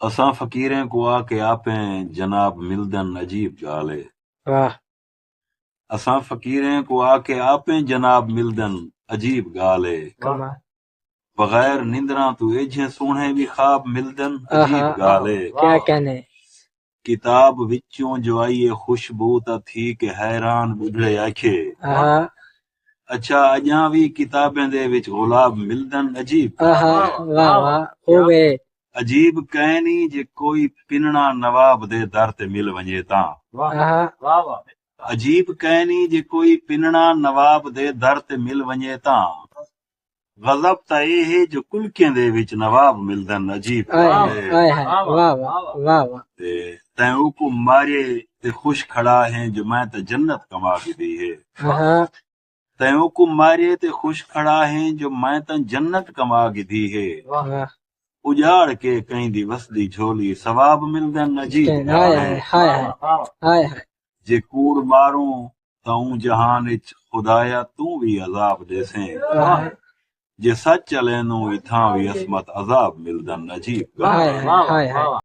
असां फकीरें को आके आपे जनाब मिलदन अजीब गाल है। वाह असां फकीरें को आके आपे जनाब मिलदन अजीब गाल है। कमाल। बगैर निंदरा तू एझे सोहणे भी ख्वाब मिलदन आहा अजीब गाल है। क्या कहने। किताब विचों जो आई है खुशबू ता थी के हैरान बुढ़े आखे। आहा अच्छा अजां भी किताबें दे विच गुलाब मिलदन अजीब गाल आहा है। वाह वाह खूब है। अजीब कहनी जे कोई पिनना नवाब दे दर ते मिल वञे तां। आहा अजीब कहनी जे कोई पिनना नवाब दे दर ते मिल वञे तां। गज़ब त ए है जो कुलकियं दे विच नवाब मिलदन अजीब आए गाल हाय है। आए हाय वाह वाह वाह वाह। ते तैं उको मारे ते खुश खड़ा है जो मैं त जन्नत कमा के दी है। आहा तैं उको मारे ते खुश खड़ा है जो मैं त जन्नत कमा के दी है। वाह उजाड़ के कहीं दी वसदी झोली सवाब मिलदन अजीब हाय गाल हाय है। हाय हाय हाय हाय जे कूड़ मारूं ताऊं जहान इच खुदाया तू भी अजाब देसें। आहा जे सच चलेनू इथां भी असमत अजाब मिलदन अजीब गाल हाय है। हाय हाय हाय।